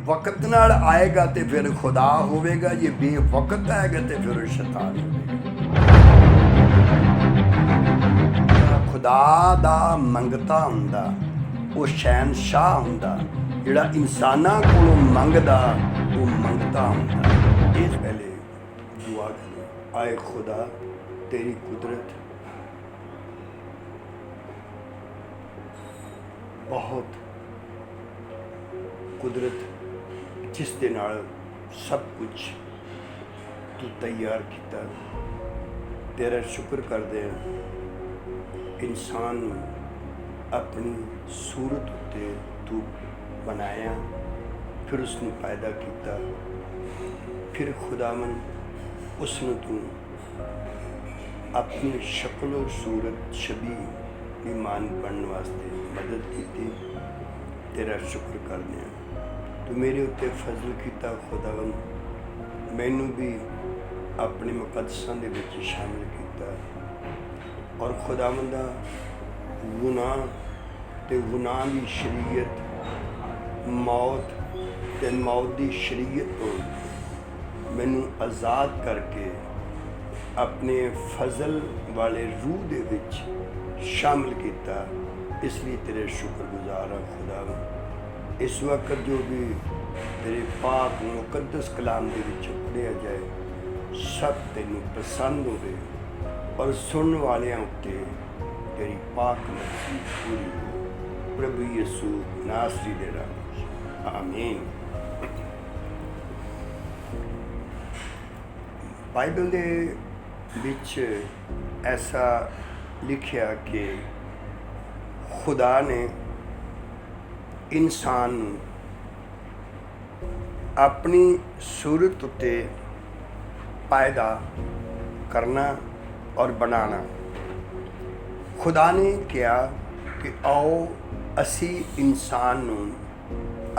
वक्त नाल आएगा तो फिर खुदा होवेगा, जे बेवकत आएगा तो फिर शैतान होवेगा। खुदा दा मंगता हुंदा वो शहनशाह हुंदा, जिहड़ा इंसानां कोलों मंगदा वो मंगता हुंदा। इस पहले दुआ करो, आए खुदा तेरी कुदरत बहुत कुदरत जिस दे नाल सब कुछ तू तैयार किया, तेरा शुक्र करते हैं। इंसान अपनी सूरत उत्ते तू बनाया, फिर उसने पैदा किया, फिर खुदावन उसने तू अपनी शक्ल और सूरत छवि ईमान बनने वास्ते मदद की। तेरा शुक्र करते हैं, तू मेरे उत्ते फजल किया खुदावन, मैनू भी अपने मुकदसां दे विच शामिल किया। और खुदावन दा गुनाह ते गुनाह दी शरीयत, मौत ते मौत दी शरीयत तो मैनू आज़ाद करके अपने फजल वाले रूह दे विच शामिल किया। इसलिए तेरे शुक्रगुजार हाँ खुदावन। इस वक्त जो भी तेरे पाक मुकद्दस कलाम दे विच पढ़िया जाए सब तेनू पसंद होवे और सुनने वाले उत्ते तेरी पाक मर्जी पूरी हो। प्रभु यीशु नासरी दे नाम च, आमीन। बाइबल दे विच ऐसा लिखिया कि खुदा ने इंसान अपनी सूरत उत्ते पैदा करना और बनाना। खुदा ने कहा कि आओ असी इंसान नूं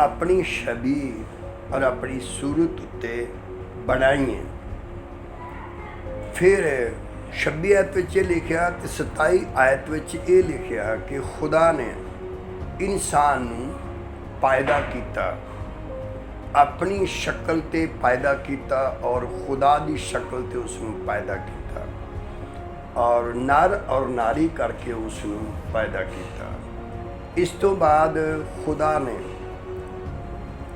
अपनी छवि और अपनी सूरत उत्ते बनाइए। फिर 26 आयत विच लिखिया ते 27 आयत विच ये लिखिया कि खुदा ने इंसान नूं पैदा किया, अपनी शक्ल ते पैदा किया और खुदा दी शक्ल ते उसनूं पैदा किया और नर और नारी करके उसनूं पैदा किया। इस तो बाद खुदा ने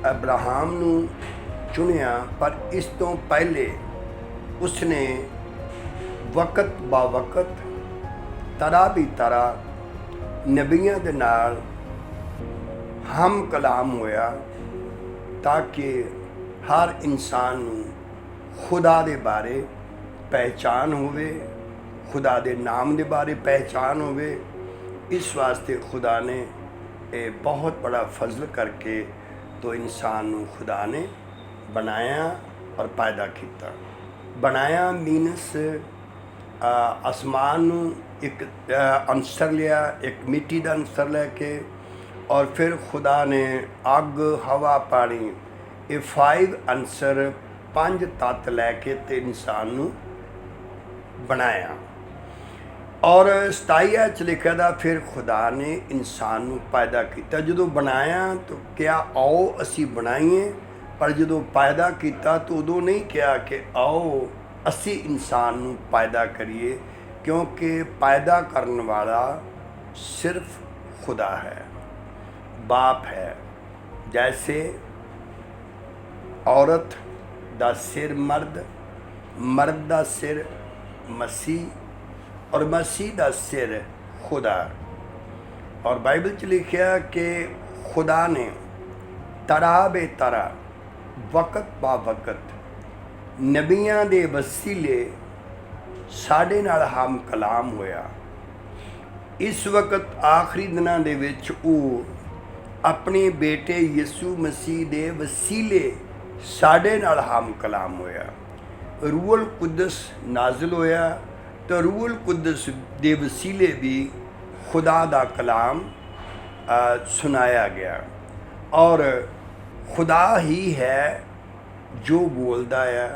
अब्राहम नूं चुनिया, पर इस तो पहले उसने वक़्त बा वक़्त तरह भी तरह नबियां दे नाल हम कलाम होया ताकि हर इंसान नूं खुदा दे बारे पहचान होवे, खुदा दे नाम दे बारे पहचान होवे। इस वास्ते खुदा ने बहुत बड़ा फजल करके तो इंसान नूं खुदा ने बनाया और पैदा किया। बनाया मीनस आसमान नूं एक अंसर लिया, एक मिट्टी का अंसर लैके, और फिर खुदा ने अग हवा पानी ये 5 अंसर 5 तत्त लैके ते इंसान नूं बनाया। और 27 च लिखा था फिर खुदा ने इंसान नूं पैदा किया। जदों बनाया तो क्या आओ असी बनाइए, पर जदों पैदा किया तो उदों नहीं कहा कि आओ असी इंसान नूं पैदा करिए, क्योंकि पैदा करने वाला सिर्फ खुदा है, बाप है। जैसे औरत दा सिर मर्द, मर्द दा सिर मसीह और मसीह दा सिर खुदा। और बाइबल च लिखिया कि खुदा ने तरह बे तरह वक़्त बा वक़्त नबियां दे वसीले साडे नाल हम कलाम होया। इस वक़्त आखिरी दिनां दे विच ओह अपने बेटे यीशु मसीह दे वसीले साडे नाल हम कलाम होया। रूहुल कुद्दस नाजिल होया तो रूहुल कुद्दस दे वसीले भी खुदा दा कलाम सुनाया गया। और खुदा ही है जो बोलता है,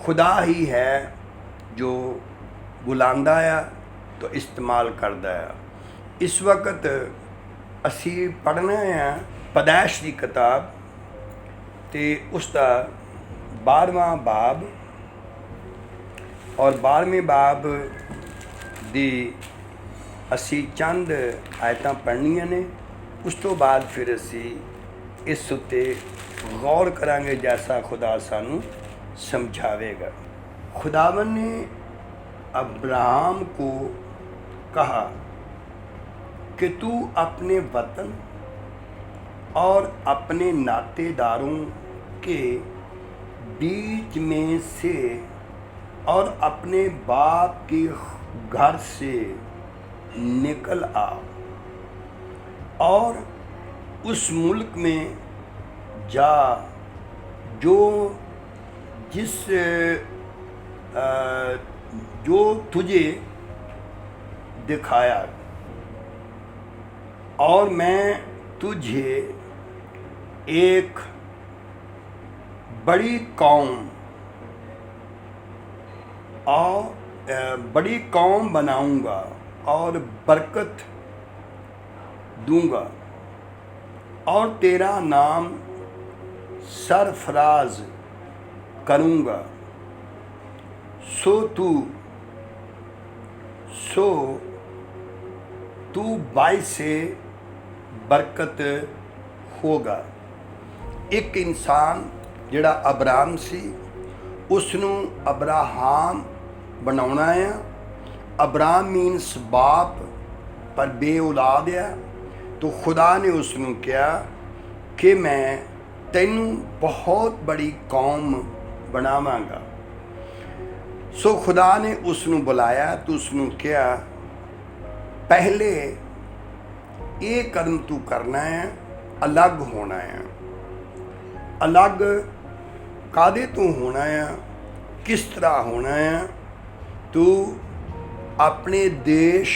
खुदा ही है जो बुलांदा है तो इस्तेमाल करता है। इस वक्त असी पढ़ना है पैदाइश की किताब ਤੇ ਉਸ ਦਾ 12ਵਾਂ ਬਾਬ ਔਰ 12ਵੇਂ ਬਾਬ ਦੀ ਅਸੀਂ ਚੰਦ ਆਇਤਾਂ ਪੜ੍ਹਨੀਆਂ ਨੇ। ਉਸ ਤੋਂ ਬਾਅਦ ਫਿਰ ਅਸੀਂ ਇਸ ਉੱਤੇ गौर करांगे जैसा खुदा सानू समझावेगा। खुदावन ने अब्राहम को कहा कि तू अपने वतन और अपने नातेदारों के बीच में से और अपने बाप के घर से निकल आ और उस मुल्क में जा जो तुझे दिखाया, और मैं तुझे एक बड़ी कौम बनाऊंगा और बरकत दूंगा और तेरा नाम सरफराज करूँगा। सो तू बाईस से बरकत होगा। एक इंसान जिहड़ा अब्राहम सी उसनू अब्राहम बनाउणा है। अब्राहम मीनस बाप पर बे औलाद है। तो खुदा ने उसनू कहा कि मैं तैनू बहुत बड़ी कौम बनावांगा। सो खुदा ने उसनू बुलाया तो उसनू कहा पहले ये कदम तू करना है, अलग होना है। अलग कादे तो होना है, किस तरह होना है? तू अपने देश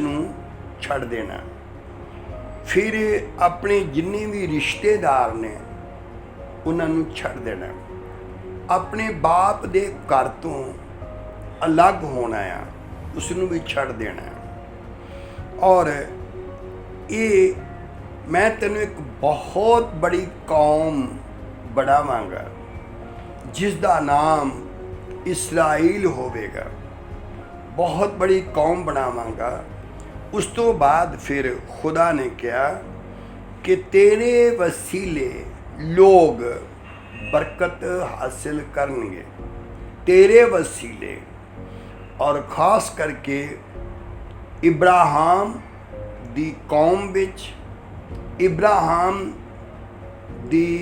नू छड़ देना। फिर अपने जिन्ने भी रिश्तेदार ने उन्होंने छड़ देना। अपने बाप दे घर तो अलग होना है, उसनू भी छड़ देना। और ये मैं तेनों एक बहुत बड़ी कौम बनावांगा जिसका नाम इस्राएल होवेगा। बहुत बड़ी कौम बनावांगा। उस तो बाद फिर खुदा ने कहा कि तेरे वसीले लोग बरकत हासिल करनगे, तेरे वसीले। और ख़ास करके इब्राहिम दी कौम विच, इब्राहिम दी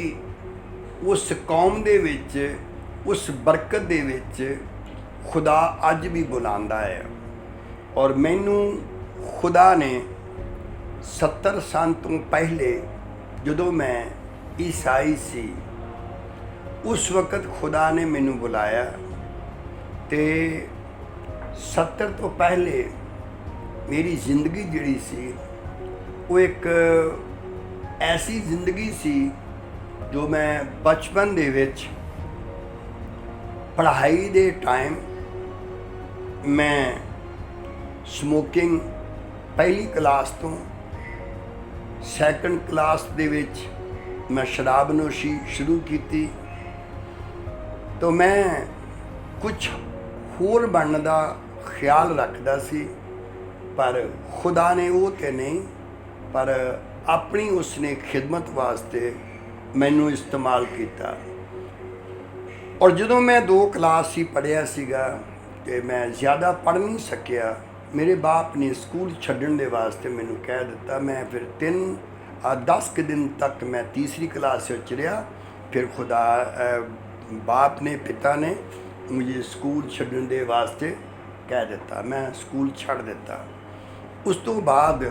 उस कौम दे विच, उस बरकत दे विच खुदा अज भी बुलांदा है। और मैनू खुदा ने 70 साल तो पहले जदों मैं ईसाई सी उस वक़्त खुदा ने मैनू बुलाया। तो 70 तो पहले मेरी जिंदगी जिहड़ी सी वो एक ऐसी जिंदगी सी जो मैं बचपन दे विच पढ़ाई दे टाइम मैं स्मोकिंग पहली क्लास तो सैकंड क्लास दे विच मैं शराबनोशी शुरू की। तो मैं कुछ होर बनने का ख्याल रखता सी, पर खुदा ने वो तो नहीं, पर अपनी उसने खिदमत वास्ते मैनू इस्तेमाल किया। और जदों मैं 2 क्लास ही पढ़िया सीगा ते मैं ज़्यादा पढ़ नहीं सकिया। मेरे बाप ने स्कूल छड्डण दे वास्ते मैनू कह दिता। मैं फिर 10 दिन तक मैं तीसरी क्लास विच रहा। फिर खुदा बाप ने, पिता ने मुझे स्कूल छड्डण दे वास्ते कह दिता। मैं स्कूल छड्ड दिता। उस तो बाद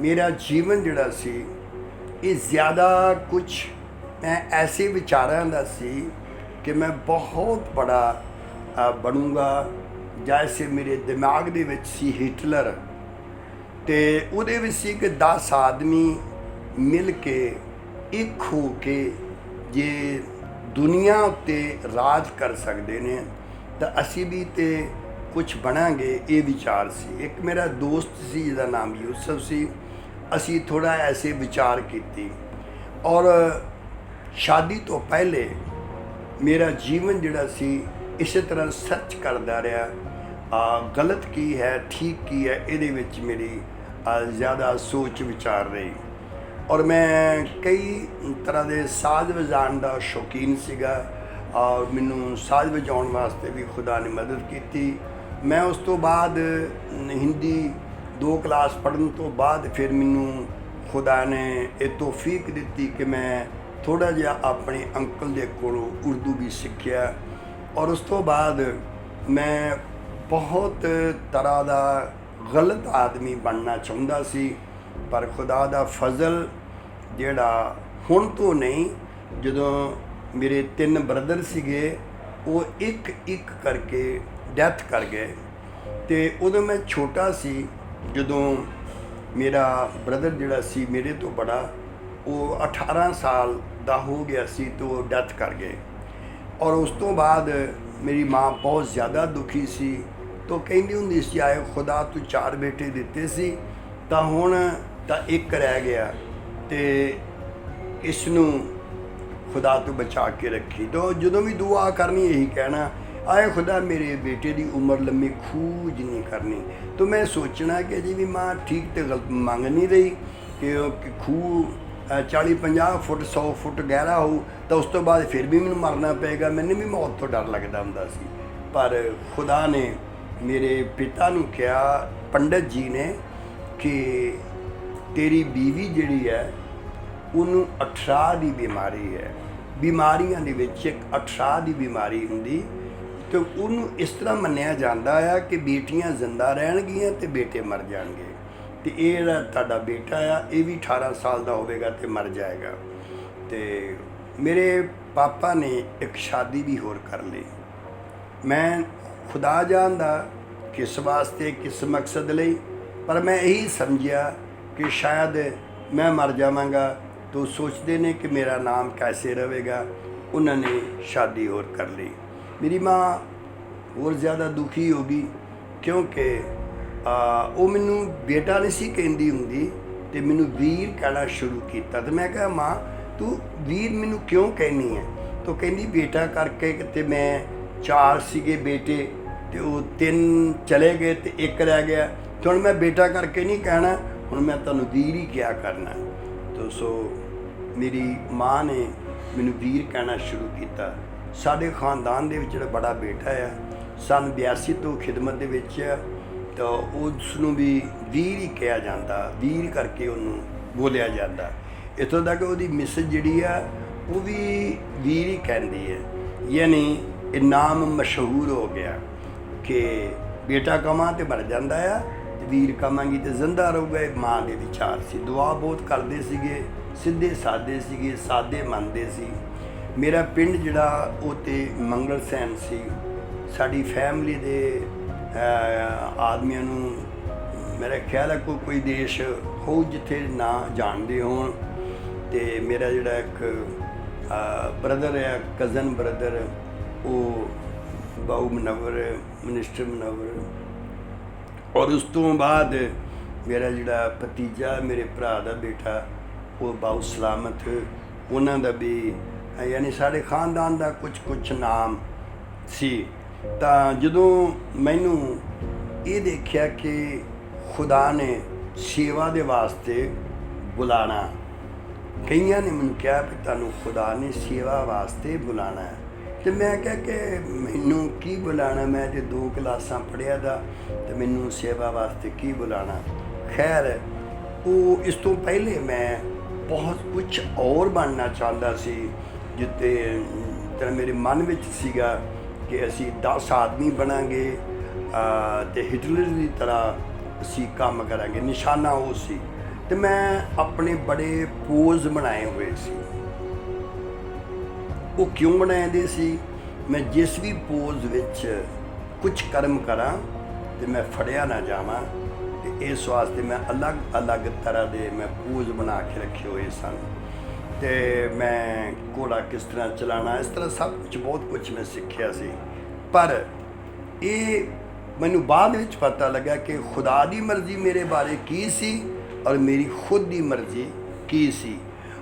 मेरा जीवन जिहड़ा सी ये ज़्यादा कुछ मैं ऐसे विचारां दा सी कि मैं बहुत बड़ा बनूँगा। जैसे मेरे दिमाग दे विच सी हिटलर, ते उहदे विच सी कि 10 आदमी मिल के एक हो के जे दुनिया उत्ते राज कर सकते हैं तो असी भी तो कुछ बनांगे, ये विचार सी। एक मेरा दोस्त सी जिहदा नाम यूसफ सी, असी थोड़ा ऐसे विचार कीती। ਔਰ ਸ਼ਾਦੀ ਤੋਂ ਪਹਿਲੇ ਮੇਰਾ ਜੀਵਨ ਜਿਹੜਾ ਸੀ ਇਸੇ ਤਰ੍ਹਾਂ ਸਰਚ ਕਰਦਾ ਰਿਹਾ, ਗਲਤ ਕੀ ਹੈ ਠੀਕ ਕੀ ਹੈ, ਇਹਦੇ ਵਿੱਚ ਮੇਰੀ ਜ਼ਿਆਦਾ ਸੋਚ ਵਿਚਾਰ ਰਹੀ। ਔਰ ਮੈਂ ਕਈ ਤਰ੍ਹਾਂ ਦੇ ਸਾਜ਼ ਵਜਾਉਣ ਦਾ ਸ਼ੌਕੀਨ ਸੀਗਾ, ਔਰ ਮੈਨੂੰ ਸਾਜ਼ ਵਜਾਉਣ ਵਾਸਤੇ ਵੀ ਖੁਦਾ ਨੇ ਮਦਦ ਕੀਤੀ। ਮੈਂ ਉਸ ਤੋਂ ਬਾਅਦ ਹਿੰਦੀ 2 ਕਲਾਸ ਪੜ੍ਹਨ ਤੋਂ ਬਾਅਦ ਫਿਰ ਮੈਨੂੰ ਖੁਦਾ ਨੇ ਇਹ ਤੌਫੀਕ ਦਿੱਤੀ ਕਿ ਮੈਂ ਥੋੜ੍ਹਾ ਜਿਹਾ ਆਪਣੇ ਅੰਕਲ ਦੇ ਕੋਲੋਂ ਉਰਦੂ ਵੀ ਸਿੱਖਿਆ। ਔਰ ਉਸ ਤੋਂ ਬਾਅਦ ਮੈਂ ਬਹੁਤ ਤਰ੍ਹਾਂ ਦਾ ਗਲਤ ਆਦਮੀ ਬਣਨਾ ਚਾਹੁੰਦਾ ਸੀ, ਪਰ ਖੁਦਾ ਦਾ ਫਜ਼ਲ ਜਿਹੜਾ ਹੁਣ ਤੋਂ ਨਹੀਂ, ਜਦੋਂ ਮੇਰੇ 3 ਬ੍ਰਦਰ ਸੀਗੇ ਉਹ ਇੱਕ ਇੱਕ ਕਰਕੇ ਡੈਥ ਕਰ ਗਏ, ਅਤੇ ਉਦੋਂ ਮੈਂ ਛੋਟਾ ਸੀ। ਜਦੋਂ ਮੇਰਾ ਬ੍ਰਦਰ ਜਿਹੜਾ ਸੀ ਮੇਰੇ ਤੋਂ ਬੜਾ, ਉਹ 18 ਸਾਲ ਦਾ ਹੋ ਗਿਆ ਸੀ ਤਾਂ ਉਹ ਡੈਥ ਕਰ ਗਏ। ਔਰ ਉਸ ਤੋਂ ਬਾਅਦ ਮੇਰੀ ਮਾਂ ਬਹੁਤ ਜ਼ਿਆਦਾ ਦੁਖੀ ਸੀ, ਤਾਂ ਕਹਿੰਦੀ ਹੁੰਦੀ ਸੀ, ਆਏ ਖੁਦਾ ਤੂੰ 4 ਬੇਟੇ ਦਿੱਤੇ ਸੀ ਤਾਂ ਹੁਣ ਤਾਂ ਇੱਕ ਰਹਿ ਗਿਆ, ਅਤੇ ਇਸ ਨੂੰ ਖੁਦਾ ਤੋਂ ਬਚਾ ਕੇ ਰੱਖੀ। ਤਾਂ ਜਦੋਂ ਵੀ ਦੁਆ ਕਰਨੀ ਇਹੀ ਕਹਿਣਾ, ਆਏ ਖੁਦਾ ਮੇਰੇ ਬੇਟੇ ਦੀ ਉਮਰ ਲੰਮੀ ਖੂਹ ਜਿੰਨੀ ਕਰਨੀ। ਤਾਂ ਮੈਂ ਸੋਚਣਾ ਕਿ ਜੀ ਵੀ ਮਾਂ ਠੀਕ ਤੇ ਗਲਤ ਮੰਗ ਨਹੀਂ ਰਹੀ ਕਿ ਖੂਹ 40-50 ਫੁੱਟ 100 ਫੁੱਟ ਗਹਿਰਾ ਹੋਊ ਤਾਂ ਉਸ ਤੋਂ ਬਾਅਦ ਫਿਰ ਵੀ ਮੈਨੂੰ ਮਰਨਾ ਪਏਗਾ। ਮੈਨੂੰ ਵੀ ਮੌਤ ਤੋਂ ਡਰ ਲੱਗਦਾ ਹੁੰਦਾ ਸੀ, ਪਰ ਖੁਦਾ ਨੇ ਮੇਰੇ ਪਿਤਾ ਨੂੰ ਕਿਹਾ, ਪੰਡਤ ਜੀ ਨੇ, ਕਿ ਤੇਰੀ ਬੀਵੀ ਜਿਹੜੀ ਹੈ ਉਹਨੂੰ ਅਠਰਾ ਦੀ ਬਿਮਾਰੀ ਹੈ। ਬਿਮਾਰੀਆਂ ਦੇ ਵਿੱਚ ਇੱਕ ਅਠਰਾ ਦੀ ਬਿਮਾਰੀ ਹੁੰਦੀ, ਅਤੇ ਉਹਨੂੰ ਇਸ ਤਰ੍ਹਾਂ ਮੰਨਿਆ ਜਾਂਦਾ ਆ ਕਿ ਬੇਟੀਆਂ ਜ਼ਿੰਦਾ ਰਹਿਣਗੀਆਂ ਅਤੇ ਬੇਟੇ ਮਰ ਜਾਣਗੇ, ਅਤੇ ਇਹ ਜਿਹੜਾ ਤੁਹਾਡਾ ਬੇਟਾ ਆ ਇਹ ਵੀ 18 ਸਾਲ ਦਾ ਹੋਵੇਗਾ ਅਤੇ ਮਰ ਜਾਏਗਾ। ਅਤੇ ਮੇਰੇ ਪਾਪਾ ਨੇ ਇੱਕ ਸ਼ਾਦੀ ਵੀ ਹੋਰ ਕਰ ਲਈ। ਮੈਂ ਖੁਦਾ ਜਾਣਦਾ ਕਿਸ ਵਾਸਤੇ, ਕਿਸ ਮਕਸਦ ਲਈ, ਪਰ ਮੈਂ ਇਹੀ ਸਮਝਿਆ ਕਿ ਸ਼ਾਇਦ ਮੈਂ ਮਰ ਜਾਵਾਂਗਾ ਤਾਂ ਸੋਚਦੇ ਨੇ ਕਿ ਮੇਰਾ ਨਾਮ ਕੈਸੇ ਰਹੇਗਾ। ਉਹਨਾਂ ਨੇ ਸ਼ਾਦੀ ਹੋਰ ਕਰ ਲਈ। ਮੇਰੀ ਮਾਂ ਹੋਰ ਜ਼ਿਆਦਾ ਦੁਖੀ ਹੋ ਗਈ, ਕਿਉਂਕਿ ਉਹ ਮੈਨੂੰ ਬੇਟਾ ਨਹੀਂ ਸੀ ਕਹਿੰਦੀ ਹੁੰਦੀ, ਅਤੇ ਮੈਨੂੰ ਵੀਰ ਕਹਿਣਾ ਸ਼ੁਰੂ ਕੀਤਾ। ਅਤੇ ਮੈਂ ਕਿਹਾ, ਮਾਂ ਤੂੰ ਵੀਰ ਮੈਨੂੰ ਕਿਉਂ ਕਹਿਨੀ ਹੈ? ਤਾਂ ਕਹਿੰਦੀ ਬੇਟਾ ਕਰਕੇ, ਅਤੇ ਮੈਂ 4 ਸੀਗੇ ਬੇਟੇ, ਅਤੇ ਉਹ 3 ਚਲੇ ਗਏ ਅਤੇ ਇੱਕ ਰਹਿ ਗਿਆ, ਅਤੇ ਹੁਣ ਮੈਂ ਬੇਟਾ ਕਰਕੇ ਨਹੀਂ ਕਹਿਣਾ, ਹੁਣ ਮੈਂ ਤੁਹਾਨੂੰ ਵੀਰ ਹੀ ਕਿਹਾ ਕਰਨਾ। ਤਾਂ ਸੋ ਮੇਰੀ ਮਾਂ ਨੇ ਮੈਨੂੰ ਵੀਰ ਕਹਿਣਾ ਸ਼ੁਰੂ ਕੀਤਾ। ਸਾਡੇ ਖਾਨਦਾਨ ਦੇ ਵਿੱਚ ਜਿਹੜਾ ਬੜਾ ਬੇਟਾ ਆ, ਸੰਨ 82 ਤੋਂ ਖਿਦਮਤ ਦੇ ਵਿੱਚ ਆ, ਤਾਂ ਉਸ ਨੂੰ ਵੀ ਵੀਰ ਹੀ ਕਿਹਾ ਜਾਂਦਾ, ਵੀਰ ਕਰਕੇ ਉਹਨੂੰ ਬੋਲਿਆ ਜਾਂਦਾ। ਇੱਥੋਂ ਤੱਕ ਉਹਦੀ ਮਿਸਜ ਜਿਹੜੀ ਆ ਉਹ ਵੀ ਵੀਰ ਹੀ ਕਹਿੰਦੀ ਹੈ, ਯਾਨੀ ਇਹ ਨਾਮ ਮਸ਼ਹੂਰ ਹੋ ਗਿਆ ਕਿ ਬੇਟਾ ਕਮਾਂ ਤੇ ਮਰ ਜਾਂਦਾ ਆ, ਤੇ ਵੀਰ ਕਮਾਂਗੀ ਤੇ ਜ਼ਿੰਦਾ ਰਹੂਗਾ। ਇਹ ਮਾਂ ਦੇ ਵਿਚਾਰ ਸੀ। ਦੁਆ ਬਹੁਤ ਕਰਦੇ ਸੀਗੇ, ਸਿੱਧੇ ਸਾਦੇ ਸੀਗੇ, ਸਾਦੇ ਮੰਨਦੇ ਸੀ। ਮੇਰਾ ਪਿੰਡ ਜਿਹੜਾ ਉਹ ਤੇ ਮੰਗਲ ਸੈਨ ਸੀ। ਸਾਡੀ ਫੈਮਿਲੀ ਦੇ ਆਦਮੀਆਂ ਨੂੰ ਮੇਰਾ ਖਿਆਲ ਹੈ ਕੋਈ ਦੇਸ਼ ਹੋਊ ਜਿੱਥੇ ਨਾ ਜਾਣਦੇ ਹੋਣ, ਅਤੇ ਮੇਰਾ ਜਿਹੜਾ ਇੱਕ ਬ੍ਰਦਰ ਹੈ, ਕਜ਼ਨ ਬ੍ਰਦਰ, ਉਹ ਬਾਊ ਮਨੱਵਰ, ਮਿਨਿਸਟਰ ਮਨੱਵਰ। ਔਰ ਉਸ ਤੋਂ ਬਾਅਦ ਮੇਰਾ ਜਿਹੜਾ ਭਤੀਜਾ, ਮੇਰੇ ਭਰਾ ਦਾ ਬੇਟਾ, ਉਹ ਬਾਊ ਸਲਾਮਤ, ਉਹਨਾਂ ਦਾ ਵੀ, ਯਾਨੀ ਸਾਡੇ ਖਾਨਦਾਨ ਦਾ ਕੁਛ ਨਾਮ ਸੀ। ਤਾਂ ਜਦੋਂ ਮੈਨੂੰ ਇਹ ਦੇਖਿਆ ਕਿ ਖੁਦਾ ਨੇ ਸੇਵਾ ਦੇ ਵਾਸਤੇ ਬੁਲਾਣਾ, ਕਈਆਂ ਨੇ ਮੈਨੂੰ ਕਿਹਾ ਕਿ ਤੁਹਾਨੂੰ ਖੁਦਾ ਨੇ ਸੇਵਾ ਵਾਸਤੇ ਬੁਲਾਣਾ ਹੈ, ਅਤੇ ਮੈਂ ਕਿਹਾ ਕਿ ਮੈਨੂੰ ਕੀ ਬੁਲਾਣਾ, ਮੈਂ ਤੇ 2 ਕਲਾਸਾਂ ਪੜ੍ਹਿਆ ਦਾ, ਅਤੇ ਮੈਨੂੰ ਸੇਵਾ ਵਾਸਤੇ ਕੀ ਬੁਲਾਣਾ। ਖੈਰ, ਉਹ ਇਸ ਤੋਂ ਪਹਿਲੇ ਮੈਂ ਬਹੁਤ ਕੁਛ ਹੋਰ ਬਣਨਾ ਚਾਹੁੰਦਾ ਸੀ, ਜਿੱਤੇ ਤਰ੍ਹਾਂ ਮੇਰੇ ਮਨ ਵਿੱਚ ਸੀਗਾ ਕਿ ਅਸੀਂ 10 ਆਦਮੀ ਬਣਾਂਗੇ ਅਤੇ ਹਿਟਲਰ ਦੀ ਤਰ੍ਹਾਂ ਅਸੀਂ ਕੰਮ ਕਰਾਂਗੇ। ਨਿਸ਼ਾਨਾ ਉਹ ਸੀ, ਅਤੇ ਮੈਂ ਆਪਣੇ ਬੜੇ ਪੋਜ਼ ਬਣਾਏ ਹੋਏ ਸੀ। ਉਹ ਕਿਉਂ ਬਣਾਉਂਦੇ ਸੀ? ਮੈਂ ਜਿਸ ਵੀ ਪੋਜ਼ ਵਿੱਚ ਕੁਝ ਕਰਮ ਕਰਾਂ ਅਤੇ ਮੈਂ ਫੜਿਆ ਨਾ ਜਾਵਾਂ, ਅਤੇ ਇਸ ਵਾਸਤੇ ਮੈਂ ਅਲੱਗ ਤਰ੍ਹਾਂ ਦੇ ਮੈਂ ਪੋਜ਼ ਬਣਾ ਕੇ ਰੱਖੇ ਹੋਏ ਸਨ। ਅਤੇ ਮੈਂ ਘੋੜਾ ਕਿਸ ਤਰ੍ਹਾਂ ਚਲਾਉਣਾ, ਇਸ ਤਰ੍ਹਾਂ ਸਭ ਕੁਝ, ਬਹੁਤ ਕੁਝ ਮੈਂ ਸਿੱਖਿਆ ਸੀ। ਪਰ ਇਹ ਮੈਨੂੰ ਬਾਅਦ ਵਿੱਚ ਪਤਾ ਲੱਗਾ ਕਿ ਖੁਦਾ ਦੀ ਮਰਜ਼ੀ ਮੇਰੇ ਬਾਰੇ ਕੀ ਸੀ ਔਰ ਮੇਰੀ ਖੁਦ ਦੀ ਮਰਜ਼ੀ ਕੀ ਸੀ।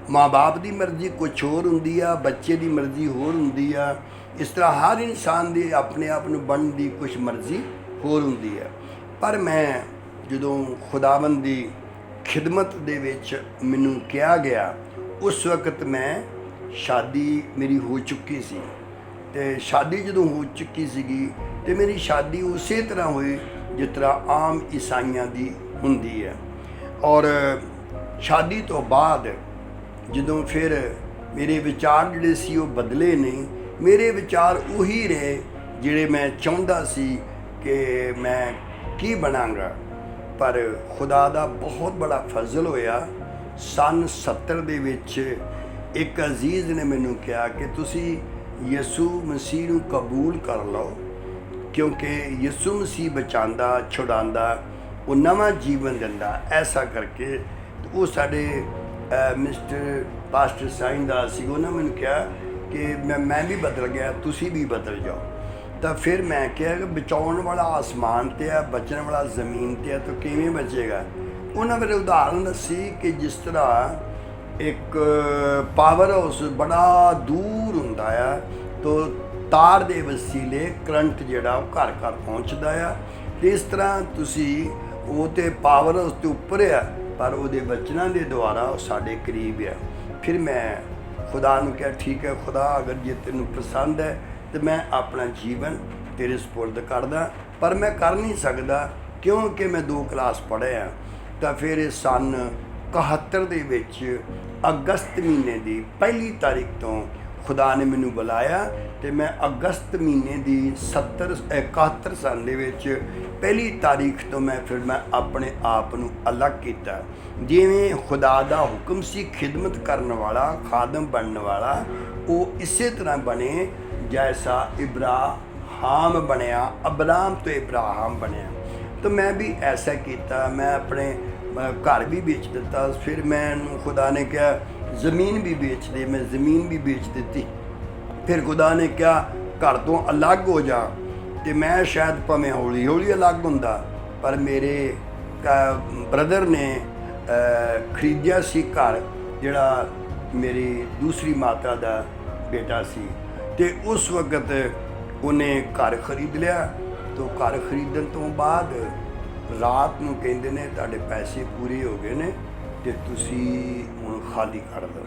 ਮਾਂ-ਬਾਪ ਦੀ ਮਰਜ਼ੀ ਕੁਛ ਹੋਰ ਹੁੰਦੀ ਆ, ਬੱਚੇ ਦੀ ਮਰਜ਼ੀ ਹੋਰ ਹੁੰਦੀ ਆ। ਇਸ ਤਰ੍ਹਾਂ ਹਰ ਇਨਸਾਨ ਦੀ ਆਪਣੇ ਆਪ ਨੂੰ ਬਣਨ ਦੀ ਕੁਛ ਮਰਜ਼ੀ ਹੋਰ ਹੁੰਦੀ ਆ। ਪਰ ਮੈਂ ਜਦੋਂ ਖੁਦਾਵੰਦ ਦੀ ਖਿਦਮਤ ਦੇ ਵਿੱਚ ਮੈਨੂੰ ਕਿਹਾ ਗਿਆ, ਉਸ ਵਕਤ ਮੈਂ ਸ਼ਾਦੀ ਮੇਰੀ ਹੋ ਚੁੱਕੀ ਸੀ। ਅਤੇ ਸ਼ਾਦੀ ਜਦੋਂ ਹੋ ਚੁੱਕੀ ਸੀਗੀ ਅਤੇ ਮੇਰੀ ਸ਼ਾਦੀ ਉਸੇ ਤਰ੍ਹਾਂ ਹੋਈ ਜਿਸ ਤਰ੍ਹਾਂ ਆਮ ਈਸਾਈਆਂ ਦੀ ਹੁੰਦੀ ਹੈ। ਔਰ ਸ਼ਾਦੀ ਤੋਂ ਬਾਅਦ ਜਦੋਂ ਫਿਰ ਮੇਰੇ ਵਿਚਾਰ ਜਿਹੜੇ ਸੀ ਉਹ ਬਦਲੇ ਨਹੀਂ। ਮੇਰੇ ਵਿਚਾਰ ਉਹੀ ਰਹੇ ਜਿਹੜੇ ਮੈਂ ਚਾਹੁੰਦਾ ਸੀ ਕਿ ਮੈਂ ਕੀ ਬਣਾਂਗਾ। ਪਰ ਖੁਦਾ ਦਾ ਬਹੁਤ ਬੜਾ ਫਜ਼ਲ ਹੋਇਆ। ਸੰਨ 70 ਦੇ ਵਿੱਚ ਇੱਕ ਅਜ਼ੀਜ਼ ਨੇ ਮੈਨੂੰ ਕਿਹਾ ਕਿ ਤੁਸੀਂ ਯਿਸੂ ਮਸੀਹ ਨੂੰ ਕਬੂਲ ਕਰ ਲਓ, ਕਿਉਂਕਿ ਯਿਸੂ ਮਸੀਹ ਬਚਾਉਂਦਾ, ਛੁਡਾਉਂਦਾ, ਉਹ ਨਵਾਂ ਜੀਵਨ ਦਿੰਦਾ। ਐਸਾ ਕਰਕੇ ਉਹ ਸਾਡੇ ਮਿਸਟਰ ਪਾਸਟਰ ਸਾਈਂਦਾਸ ਸੀ, ਉਹਨਾਂ ਮੈਨੂੰ ਕਿਹਾ ਕਿ ਮੈਂ ਵੀ ਬਦਲ ਗਿਆ, ਤੁਸੀਂ ਵੀ ਬਦਲ ਜਾਓ। ਤਾਂ ਫਿਰ ਮੈਂ ਕਿਹਾ ਕਿ ਬਚਾਉਣ ਵਾਲਾ ਆਸਮਾਨ 'ਤੇ ਆ, ਬਚਣ ਵਾਲਾ ਜ਼ਮੀਨ 'ਤੇ ਆ, ਤਾਂ ਕਿਵੇਂ ਬਚੇਗਾ। ਉਹਨਾਂ ਮੇਰੇ ਉਦਾਹਰਨ ਦੱਸੀ ਕਿ ਜਿਸ ਤਰ੍ਹਾਂ ਇੱਕ ਪਾਵਰ ਹਾਊਸ ਬੜਾ ਦੂਰ ਹੁੰਦਾ ਆ, ਤਾਂ ਤਾਰ ਦੇ ਵਸੀਲੇ ਕਰੰਟ ਜਿਹੜਾ ਉਹ ਘਰ ਘਰ ਪਹੁੰਚਦਾ ਆ। ਅਤੇ ਇਸ ਤਰ੍ਹਾਂ ਤੁਸੀਂ ਉਹ ਤਾਂ ਪਾਵਰ ਹਾਊਸ ਤੋਂ ਉੱਪਰ ਆ, ਪਰ ਉਹਦੇ ਬਚਨਾਂ ਦੇ ਦੁਆਰਾ ਉਹ ਸਾਡੇ ਕਰੀਬ ਆ। ਫਿਰ ਮੈਂ ਖੁਦਾ ਨੂੰ ਕਿਹਾ, ਠੀਕ ਹੈ ਖੁਦਾ, ਅਗਰ ਜੇ ਤੈਨੂੰ ਪਸੰਦ ਹੈ ਤਾਂ ਮੈਂ ਆਪਣਾ ਜੀਵਨ ਤੇਰੇ ਸਪੁਰਦ ਕਰਦਾ, ਪਰ ਮੈਂ ਕਰ ਨਹੀਂ ਸਕਦਾ ਕਿਉਂਕਿ ਮੈਂ 2 ਕਲਾਸ ਪੜ੍ਹਿਆ। ਤਾਂ ਫਿਰ ਸੰਨ 71 ਦੇ ਵਿੱਚ ਅਗਸਤ ਮਹੀਨੇ ਦੀ 1 ਤਾਰੀਖ ਤੋਂ ਖੁਦਾ ਨੇ ਮੈਨੂੰ ਬੁਲਾਇਆ ਅਤੇ ਮੈਂ ਅਗਸਤ ਮਹੀਨੇ ਦੀ 71 ਸੰਨ ਦੇ ਵਿੱਚ 1 ਤਾਰੀਖ ਤੋਂ ਮੈਂ ਆਪਣੇ ਆਪ ਨੂੰ ਅਲੱਗ ਕੀਤਾ। ਜਿਵੇਂ ਖੁਦਾ ਦਾ ਹੁਕਮ ਸੀ ਖਿਦਮਤ ਕਰਨ ਵਾਲਾ, ਖਾਦਮ ਬਣਨ ਵਾਲਾ, ਉਹ ਇਸੇ ਤਰ੍ਹਾਂ ਬਣੇ ਜੈਸਾ ਇਬਰਾਹਾਮ ਬਣਿਆ, ਅਬਰਾਮ ਤੋਂ ਇਬਰਾਹਾਮ ਬਣਿਆ। ਤਾਂ ਮੈਂ ਵੀ ਐਸਾ ਕੀਤਾ। ਮੈਂ ਆਪਣੇ ਘਰ ਵੀ ਵੇਚ ਦਿੱਤਾ। ਫਿਰ ਮੈਨੂੰ ਖੁਦਾ ਨੇ ਕਿਹਾ ਜ਼ਮੀਨ ਵੀ ਵੇਚ ਦੇ, ਮੈਂ ਜ਼ਮੀਨ ਵੀ ਵੇਚ ਦਿੱਤੀ। ਫਿਰ ਖੁਦਾ ਨੇ ਕਿਹਾ ਘਰ ਤੋਂ ਅਲੱਗ ਹੋ ਜਾ, ਅਤੇ ਮੈਂ ਸ਼ਾਇਦ ਭਾਵੇਂ ਹੌਲੀ ਹੌਲੀ ਅਲੱਗ ਹੁੰਦਾ, ਪਰ ਮੇਰੇ ਬ੍ਰਦਰ ਨੇ ਖਰੀਦਿਆ ਸੀ ਘਰ, ਜਿਹੜਾ ਮੇਰੀ ਦੂਸਰੀ ਮਾਤਾ ਦਾ ਬੇਟਾ ਸੀ। ਅਤੇ ਉਸ ਵਕਤ ਉਹਨੇ ਘਰ ਖਰੀਦ ਲਿਆ। ਤਾਂ ਘਰ ਖਰੀਦਣ ਤੋਂ ਬਾਅਦ ਰਾਤ ਨੂੰ ਕਹਿੰਦੇ ਨੇ ਤੁਹਾਡੇ ਪੈਸੇ ਪੂਰੇ ਹੋ ਗਏ ਨੇ ਅਤੇ ਤੁਸੀਂ ਹੁਣ ਖਾਲੀ ਕਰ ਦਿਓ।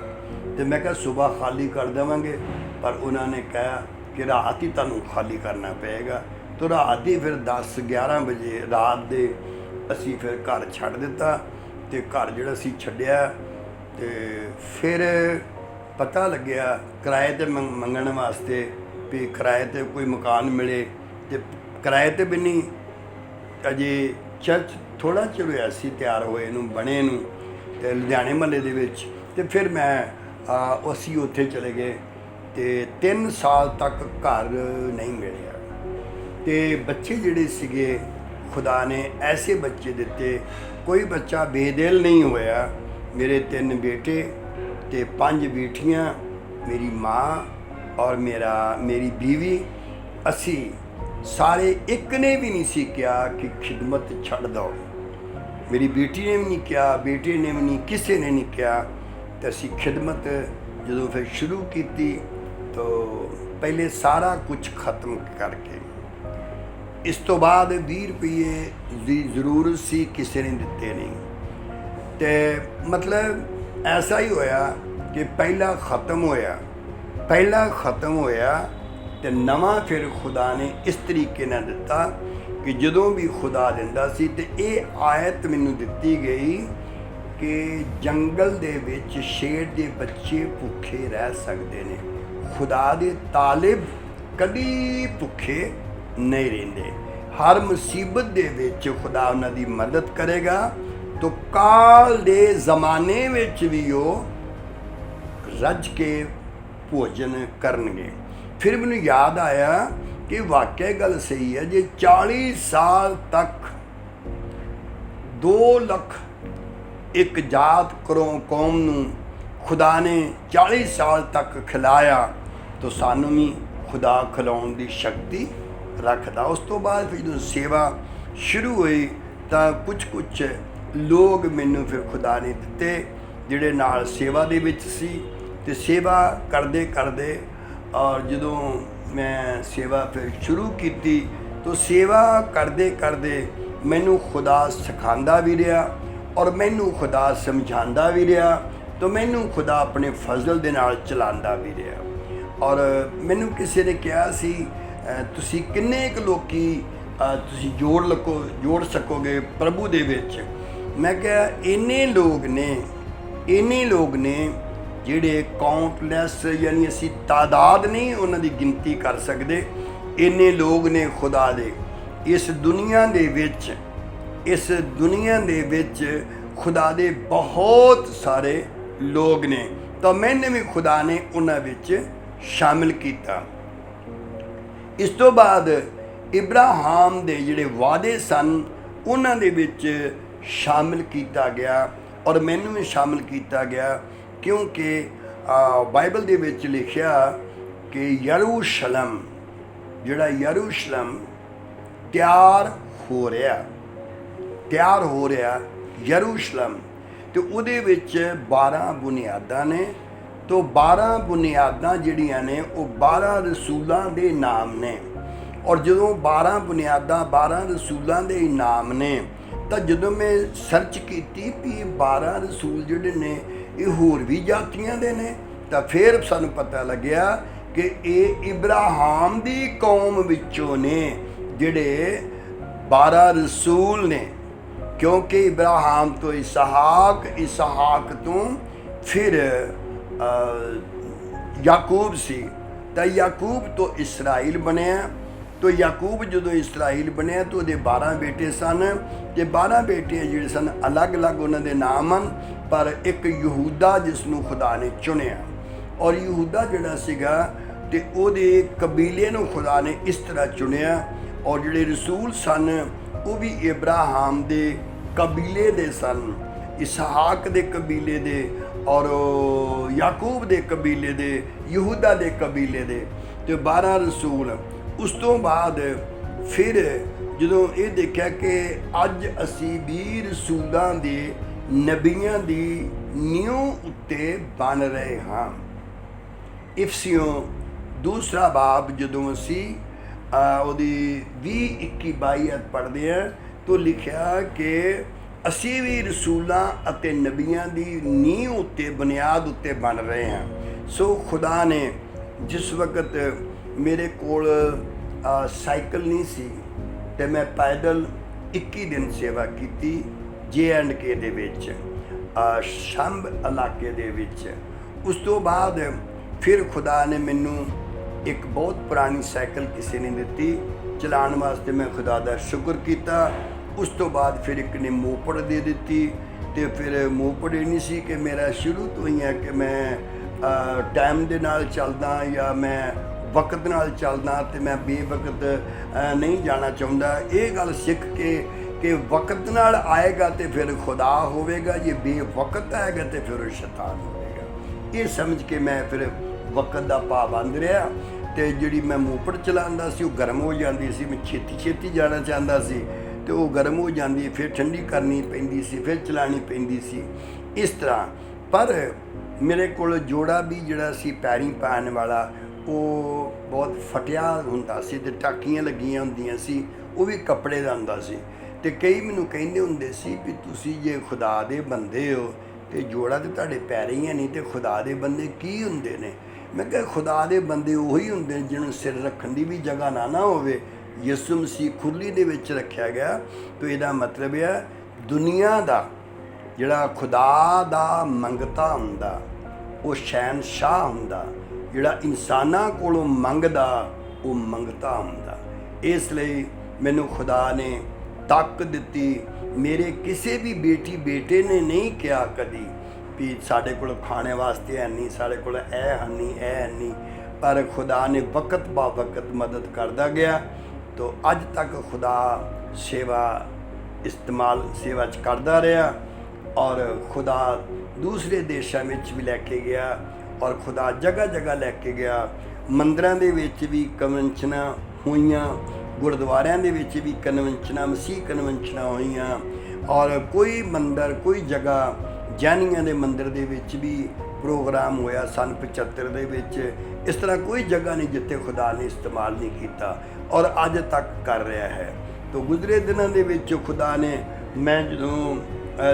ਅਤੇ ਮੈਂ ਕਿਹਾ ਸੁਬਾਹ ਖਾਲੀ ਕਰ ਦੇਵਾਂਗੇ, ਪਰ ਉਹਨਾਂ ਨੇ ਕਿਹਾ ਕਿ ਰਾਤ ਹੀ ਤੁਹਾਨੂੰ ਖਾਲੀ ਕਰਨਾ ਪਏਗਾ। ਤਾਂ ਰਾਤ ਹੀ ਫਿਰ 10-11 ਵਜੇ ਰਾਤ ਦੇ ਅਸੀਂ ਫਿਰ ਘਰ ਛੱਡ ਦਿੱਤਾ। ਅਤੇ ਘਰ ਜਿਹੜਾ ਅਸੀਂ ਛੱਡਿਆ ਅਤੇ ਫਿਰ ਪਤਾ ਲੱਗਿਆ ਕਿਰਾਏ 'ਤੇ ਮੰਗਣ ਵਾਸਤੇ ਵੀ ਕਿਰਾਏ 'ਤੇ ਕੋਈ ਮਕਾਨ ਮਿਲੇ, ਅਤੇ ਕਿਰਾਏ 'ਤੇ ਵੀ ਨਹੀਂ। ਅਜੇ ਚਰਚ ਥੋੜ੍ਹਾ ਚਿਰ ਹੋਇਆ ਸੀ ਤਿਆਰ ਹੋਏ ਨੂੰ, ਬਣੇ ਨੂੰ, ਅਤੇ ਲੁਧਿਆਣੇ ਮਹੱਲੇ ਦੇ ਵਿੱਚ। ਅਤੇ ਫਿਰ ਅਸੀਂ ਉੱਥੇ ਚਲੇ ਗਏ ਅਤੇ 3 ਸਾਲ ਤੱਕ ਘਰ ਨਹੀਂ ਮਿਲਿਆ। ਅਤੇ ਬੱਚੇ ਜਿਹੜੇ ਸੀਗੇ ਖੁਦਾ ਨੇ ਐਸੇ ਬੱਚੇ ਦਿੱਤੇ, ਕੋਈ ਬੱਚਾ ਬੇਦਿਲ ਨਹੀਂ ਹੋਇਆ। ਮੇਰੇ 3 ਬੇਟੇ ਅਤੇ 5 ਬੇਟੀਆਂ, ਮੇਰੀ ਮਾਂ ਔਰ ਮੇਰੀ ਬੀਵੀ। ਅਸੀਂ ਸਾਰੇ ਇੱਕ ਨੇ ਵੀ ਨਹੀਂ ਸੀ ਕਿਹਾ ਕਿ ਖਿਦਮਤ ਛੱਡ ਦਿਓ। ਮੇਰੀ ਬੇਟੀ ਨੇ ਵੀ ਨਹੀਂ ਕਿਹਾ, ਬੇਟੇ ਨੇ ਵੀ ਨਹੀਂ, ਕਿਸੇ ਨੇ ਨਹੀਂ ਕਿਹਾ। ਅਤੇ ਅਸੀਂ ਖਿਦਮਤ ਜਦੋਂ ਫਿਰ ਸ਼ੁਰੂ ਕੀਤੀ ਤਾਂ ਪਹਿਲੇ ਸਾਰਾ ਕੁਝ ਖਤਮ ਕਰਕੇ, ਇਸ ਤੋਂ ਬਾਅਦ 20 ਰੁਪਏ ਦੀ ਜ਼ਰੂਰਤ ਸੀ, ਕਿਸੇ ਨੇ ਦਿੱਤੇ ਨਹੀਂ। ਅਤੇ ਮਤਲਬ ਐਸਾ ਹੀ ਹੋਇਆ ਕਿ ਪਹਿਲਾ ਖਤਮ ਹੋਇਆ ਅਤੇ ਨਵਾਂ ਫਿਰ ਖੁਦਾ ਨੇ ਇਸ ਤਰੀਕੇ ਨਾਲ ਦਿੱਤਾ ਕਿ ਜਦੋਂ ਵੀ ਖੁਦਾ ਦਿੰਦਾ ਸੀ। ਅਤੇ ਇਹ ਆਇਤ ਮੈਨੂੰ ਦਿੱਤੀ ਗਈ ਕਿ ਜੰਗਲ ਦੇ ਵਿੱਚ ਸ਼ੇਰ ਦੇ ਬੱਚੇ ਭੁੱਖੇ ਰਹਿ ਸਕਦੇ ਨੇ, ਖੁਦਾ ਦੇ ਤਾਲਿਬ ਕਦੀ ਭੁੱਖੇ ਨਹੀਂ ਰਹਿੰਦੇ। ਹਰ ਮੁਸੀਬਤ ਦੇ ਵਿੱਚ ਖੁਦਾ ਉਹਨਾਂ ਦੀ ਮਦਦ ਕਰੇਗਾ। ਤਾਂ ਕਾਲ ਦੇ ਜ਼ਮਾਨੇ ਵਿੱਚ ਵੀ ਉਹ ਰੱਜ ਕੇ ਭੋਜਨ ਕਰਨਗੇ। ਫਿਰ ਮੈਨੂੰ ਯਾਦ ਆਇਆ ਕਿ ਵਾਕਿਆ ਗੱਲ ਸਹੀ ਹੈ। ਜੇ 40 ਸਾਲ ਤੱਕ 2 ਲੱਖ ਇੱਕ ਜਾਤ ਕੌਮ ਨੂੰ ਖੁਦਾ ਨੇ 40 ਸਾਲ ਤੱਕ ਖਿਲਾਇਆ, ਤਾਂ ਸਾਨੂੰ ਵੀ ਖੁਦਾ ਖਿਲਾਉਣ ਦੀ ਸ਼ਕਤੀ ਰੱਖਦਾ। ਉਸ ਤੋਂ ਬਾਅਦ ਫਿਰ ਜਦੋਂ ਸੇਵਾ ਸ਼ੁਰੂ ਹੋਈ ਤਾਂ ਕੁਛ ਲੋਕ ਮੈਨੂੰ ਫਿਰ ਖੁਦਾ ਨੇ ਦਿੱਤੇ, ਜਿਹੜੇ ਨਾਲ ਸੇਵਾ ਦੇ ਵਿੱਚ ਸੀ। ਤੇ ਸੇਵਾ ਕਰਦੇ ਕਰਦੇ ਔਰ ਜਦੋਂ ਮੈਂ ਸੇਵਾ ਫਿਰ ਸ਼ੁਰੂ ਕੀਤੀ ਤਾਂ ਸੇਵਾ ਕਰਦੇ ਕਰਦੇ ਮੈਨੂੰ ਖੁਦਾ ਸਿਖਾਉਂਦਾ ਵੀ ਰਿਹਾ ਔਰ ਮੈਨੂੰ ਖੁਦਾ ਸਮਝਾਉਂਦਾ ਵੀ ਰਿਹਾ, ਤਾਂ ਮੈਨੂੰ ਖੁਦਾ ਆਪਣੇ ਫਜ਼ਲ ਦੇ ਨਾਲ ਚਲਾਉਂਦਾ ਵੀ ਰਿਹਾ। ਔਰ ਮੈਨੂੰ ਕਿਸੇ ਨੇ ਕਿਹਾ ਸੀ ਤੁਸੀਂ ਕਿੰਨੇ ਕੁ ਲੋਕੀ ਤੁਸੀਂ ਜੋੜ ਸਕੋਗੇ ਪ੍ਰਭੂ ਦੇ ਵਿੱਚ। ਮੈਂ ਕਿਹਾ ਇੰਨੇ ਲੋਕ ਨੇ ਜਿਹੜੇ ਕਾਊਂਟਲੈਸ, ਯਾਨੀ ਅਸੀਂ ਤਾਦਾਦ ਨਹੀਂ ਉਹਨਾਂ ਦੀ ਗਿਣਤੀ ਕਰ ਸਕਦੇ। ਇੰਨੇ ਲੋਕ ਨੇ ਖੁਦਾ ਦੇ ਇਸ ਦੁਨੀਆ ਦੇ ਵਿੱਚ ਖੁਦਾ ਦੇ ਬਹੁਤ ਸਾਰੇ ਲੋਕ ਨੇ, ਤਾਂ ਮੈਨੂੰ ਵੀ ਖੁਦਾ ਨੇ ਉਹਨਾਂ ਵਿੱਚ ਸ਼ਾਮਿਲ ਕੀਤਾ। ਇਸ ਤੋਂ ਬਾਅਦ ਇਬਰਾਹਿਮ ਦੇ ਜਿਹੜੇ ਵਾਅਦੇ ਸਨ ਉਹਨਾਂ ਦੇ ਵਿੱਚ ਸ਼ਾਮਿਲ ਕੀਤਾ ਗਿਆ ਔਰ ਮੈਨੂੰ ਵੀ ਸ਼ਾਮਿਲ ਕੀਤਾ ਗਿਆ, ਕਿਉਂਕਿ ਬਾਈਬਲ ਦੇ ਵਿੱਚ ਲਿਖਿਆ ਕਿ ਯਰੂਸ਼ਲਮ ਤਿਆਰ ਹੋ ਰਿਹਾ ਯਰੂਸ਼ਲਮ, ਤੇ ਉਹਦੇ ਵਿੱਚ 12 ਬੁਨਿਆਦਾਂ ਨੇ। ਤੋਂ 12 ਬੁਨਿਆਦਾਂ ਜਿਹੜੀਆਂ ਨੇ ਉਹ 12 ਰਸੂਲਾਂ ਦੇ ਨਾਮ ਨੇ। ਔਰ ਜਦੋਂ 12 ਬੁਨਿਆਦਾਂ 12 ਰਸੂਲਾਂ ਦੇ ਨਾਮ ਨੇ, ਤਾਂ ਜਦੋਂ ਮੈਂ ਸਰਚ ਕੀਤੀ ਵੀ ਇਹ 12 ਰਸੂਲ ਜਿਹੜੇ ਨੇ ਇਹ ਹੋਰ ਵੀ ਜਾਤੀਆਂ ਦੇ ਨੇ, ਤਾਂ ਫਿਰ ਸਾਨੂੰ ਪਤਾ ਲੱਗਿਆ ਕਿ ਇਹ ਇਬਰਾਹਿਮ ਦੀ ਕੌਮ ਵਿੱਚੋਂ ਨੇ ਜਿਹੜੇ 12 ਰਸੂਲ ਨੇ, ਕਿਉਂਕਿ ਇਬਰਾਹਿਮ ਤੋਂ ਇਸਹਾਕ ਤੋਂ ਫਿਰ ਯਾਕੂਬ ਸੀ, ਤਾਂ ਯਾਕੂਬ ਤੋਂ ਇਸਰਾਈਲ ਬਣਿਆ। तो याकूब जो इसराइल बनया तो ਉਹਦੇ 12 ਬੇਟੇ ਸਨ, ਤੇ 12 ਬੇਟੇ ਜਿਹੜੇ ਸਨ ਅਲੱਗ-ਅਲੱਗ ਉਹਨਾਂ ਦੇ ਨਾਮ ਹਨ, ਪਰ ਇੱਕ ਯਹੂਦਾ ਜਿਸ ਨੂੰ ਖੁਦਾ ਨੇ ਚੁਣਿਆ। ਔਰ ਯਹੂਦਾ ਜਿਹੜਾ ਸੀਗਾ ਤੇ ਉਹਦੇ ਕਬੀਲੇ ਨੂੰ ਖੁਦਾ ਨੇ ਇਸ ਤਰ੍ਹਾਂ ਚੁਣਿਆ। ਔਰ ਜਿਹੜੇ ਰਸੂਲ ਸਨ ਉਹ ਵੀ ਇਬਰਾਹਿਮ ਦੇ ਕਬੀਲੇ ਦੇ ਸਨ, ਇਸਹਾਕ ਦੇ ਕਬੀਲੇ ਦੇ ਔਰ ਯਾਕੂਬ ਦੇ ਕਬੀਲੇ ਦੇ, ਯਹੂਦਾ ਦੇ ਕਬੀਲੇ ਦੇ, ਤੇ 12 ਰਸੂਲ। ਉਸ ਤੋਂ ਬਾਅਦ ਫਿਰ ਜਦੋਂ ਇਹ ਦੇਖਿਆ ਕਿ ਅੱਜ ਅਸੀਂ ਵੀ ਰਸੂਲਾਂ ਦੇ ਨਬੀਆਂ ਦੀ ਨਿਊ ਉੱਤੇ ਬਣ ਰਹੇ ਹਾਂ। ਇਫਸੀਓਂ ਦੂਸਰਾ ਬਾਬ ਜਦੋਂ ਅਸੀਂ ਉਹਦੀ 20-21-22 ਪੜ੍ਹਦੇ ਹਾਂ ਤਾਂ ਲਿਖਿਆ ਕਿ ਅਸੀਂ ਵੀ ਰਸੂਲਾਂ ਅਤੇ ਨਬੀਆਂ ਦੀ ਨੀਂਹ ਉੱਤੇ, ਬੁਨਿਆਦ ਉੱਤੇ ਬਣ ਰਹੇ ਹਾਂ। ਸੋ ਖੁਦਾ ਨੇ ਜਿਸ ਵਕਤ ਮੇਰੇ ਕੋਲ ਸਾਈਕਲ ਨਹੀਂ ਸੀ ਤੇ ਮੈਂ ਪੈਦਲ 21 ਦਿਨ ਸੇਵਾ ਕੀਤੀ JNK ਦੇ ਵਿੱਚ, ਸ਼ੰਭ ਇਲਾਕੇ ਦੇ ਵਿੱਚ। ਉਸ ਤੋਂ ਬਾਅਦ ਫਿਰ ਖੁਦਾ ਨੇ ਮੈਨੂੰ ਇੱਕ ਬਹੁਤ ਪੁਰਾਣੀ ਸਾਈਕਲ ਕਿਸੇ ਨੇ ਦਿੱਤੀ ਚਲਾਉਣ ਵਾਸਤੇ, ਮੈਂ ਖੁਦਾ ਦਾ ਸ਼ੁਕਰ ਕੀਤਾ। ਉਸ ਤੋਂ ਬਾਅਦ ਫਿਰ ਇੱਕ ਨੇ ਮੋਪੜ ਦੇ ਦਿੱਤੀ, ਤੇ ਫਿਰ ਮੋਪੜ ਇਹ ਨਹੀਂ ਸੀ ਕਿ ਮੇਰਾ ਸ਼ੁਰੂ ਤੋਂ ਹੀ ਹੈ ਕਿ ਮੈਂ ਟਾਈਮ ਦੇ ਨਾਲ ਚੱਲਦਾ ਜਾਂ ਮੈਂ ਵਕਤ ਨਾਲ ਚੱਲਦਾ ਤੇ ਮੈਂ ਬੇਵਕਤ ਨਹੀਂ ਜਾਣਾ ਚਾਹੁੰਦਾ। ਇਹ ਗੱਲ ਸਿੱਖ ਕੇ ਕਿ ਵਕਤ ਨਾਲ ਆਏਗਾ ਤੇ ਫਿਰ ਖੁਦਾ ਹੋਵੇਗਾ, ਜੇ ਬੇਵਕਤ ਆਏਗਾ ਤੇ ਫਿਰ ਸ਼ੈਤਾਨ ਹੋਵੇਗਾ। ਇਹ ਸਮਝ ਕੇ ਮੈਂ ਫਿਰ ਵਕਤ ਦਾ ਪਾਬੰਦ ਰਿਹਾ। ਤੇ ਜਿਹੜੀ ਮੈਂ ਮੋਪੜ ਚਲਾਉਂਦਾ ਸੀ ਉਹ ਗਰਮ ਹੋ ਜਾਂਦੀ ਸੀ, ਮੈਂ ਛੇਤੀ ਜਾਣਾ ਚਾਹੁੰਦਾ ਸੀ ਤੇ ਉਹ ਗਰਮ ਹੋ ਜਾਂਦੀ, ਫਿਰ ਠੰਡੀ ਕਰਨੀ ਪੈਂਦੀ ਸੀ, ਫਿਰ ਚਲਾਉਣੀ ਪੈਂਦੀ ਸੀ, ਇਸ ਤਰ੍ਹਾਂ। ਪਰ ਮੇਰੇ ਕੋਲ ਜੋੜਾ ਵੀ ਜਿਹੜਾ ਸੀ ਪੈਰੀਂ ਪਾਉਣ ਵਾਲਾ ਉਹ ਬਹੁਤ ਫਟਿਆ ਹੁੰਦਾ ਸੀ ਤੇ ਟਾਕੀਆਂ ਲੱਗੀਆਂ ਹੁੰਦੀਆਂ ਸੀ, ਉਹ ਵੀ ਕੱਪੜੇ ਦਾ ਹੁੰਦਾ ਸੀ। ਤੇ ਕਈ ਮੈਨੂੰ ਕਹਿੰਦੇ ਹੁੰਦੇ ਸੀ ਵੀ ਤੁਸੀਂ ਜੇ ਖੁਦਾ ਦੇ ਬੰਦੇ ਹੋ ਤੇ ਜੋੜਾ ਤੇ ਤੁਹਾਡੇ ਪੈਰੀਂ ਹੀ ਨਹੀਂ, ਤੇ ਖੁਦਾ ਦੇ ਬੰਦੇ ਕੀ ਹੁੰਦੇ ਨੇ? ਮੈਂ ਕਿਹਾ ਖੁਦਾ ਦੇ ਬੰਦੇ ਉਹੀ ਹੁੰਦੇ ਨੇ ਜਿਹਨੂੰ ਸਿਰ ਰੱਖਣ ਦੀ ਵੀ ਜਗ੍ਹਾ ਨਾ ਹੋਵੇ। ਯਿਸੂ ਮਸੀਹ ਖੁਰਲੀ ਦੇ ਵਿੱਚ ਰੱਖਿਆ ਗਿਆ, ਤਾਂ ਇਹਦਾ ਮਤਲਬ ਹੈ ਦੁਨੀਆ ਦਾ ਜਿਹੜਾ ਖੁਦਾ ਦਾ ਮੰਗਤਾ ਹੁੰਦਾ ਉਹ ਸ਼ਹਿਨਸ਼ਾਹ ਹੁੰਦਾ, ਜਿਹੜਾ ਇਨਸਾਨਾਂ ਕੋਲੋਂ ਮੰਗਦਾ ਉਹ ਮੰਗਤਾ ਹੁੰਦਾ। ਇਸ ਲਈ ਮੈਨੂੰ ਖੁਦਾ ਨੇ ਤਾਕਤ ਦਿੱਤੀ। ਮੇਰੇ ਕਿਸੇ ਵੀ ਬੇਟੇ ਨੇ ਨਹੀਂ ਕਿਹਾ ਕਦੀ ਵੀ ਸਾਡੇ ਕੋਲ ਖਾਣੇ ਵਾਸਤੇ ਹੈ ਨਹੀਂ, ਸਾਡੇ ਕੋਲ ਇਹ ਹੈ ਨਹੀਂ, ਪਰ ਖੁਦਾ ਨੇ ਵਕਤ ਬਾ ਵਕਤ ਮਦਦ ਕਰਦਾ ਗਿਆ। ਤੋ ਅੱਜ ਤੱਕ ਖੁਦਾ ਸੇਵਾ 'ਚ ਕਰਦਾ ਰਿਹਾ, ਔਰ ਖੁਦਾ ਦੂਸਰੇ ਦੇਸ਼ਾਂ ਵਿੱਚ ਵੀ ਲੈ ਕੇ ਗਿਆ, ਔਰ ਖੁਦਾ ਜਗ੍ਹਾ ਲੈ ਕੇ ਗਿਆ। ਮੰਦਰਾਂ ਦੇ ਵਿੱਚ ਵੀ ਕਨਵੈਨਸ਼ਨਾਂ ਹੋਈਆਂ, ਗੁਰਦੁਆਰਿਆਂ ਦੇ ਵਿੱਚ ਵੀ ਕਨਵੈਨਸ਼ਨਾਂ, ਮਸੀਹ ਕਨਵੈਨਸ਼ਨਾਂ ਹੋਈਆਂ, ਔਰ ਕੋਈ ਮੰਦਰ ਕੋਈ ਜਗ੍ਹਾ ਜੈਨੀਆਂ ਦੇ ਮੰਦਿਰ ਦੇ ਵਿੱਚ ਵੀ ਪ੍ਰੋਗਰਾਮ ਹੋਇਆ ਸਨ 75 ਦੇ ਵਿੱਚ। ਇਸ ਤਰ੍ਹਾਂ ਕੋਈ ਜਗ੍ਹਾ ਨਹੀਂ ਜਿੱਥੇ ਖੁਦਾ ਨੇ ਇਸਤੇਮਾਲ ਨਹੀਂ ਕੀਤਾ ਔਰ ਅੱਜ ਤੱਕ ਕਰ ਰਿਹਾ ਹੈ। ਤਾਂ ਗੁਜ਼ਰੇ ਦਿਨਾਂ ਦੇ ਵਿੱਚ ਖੁਦਾ ਨੇ, ਮੈਂ ਜਦੋਂ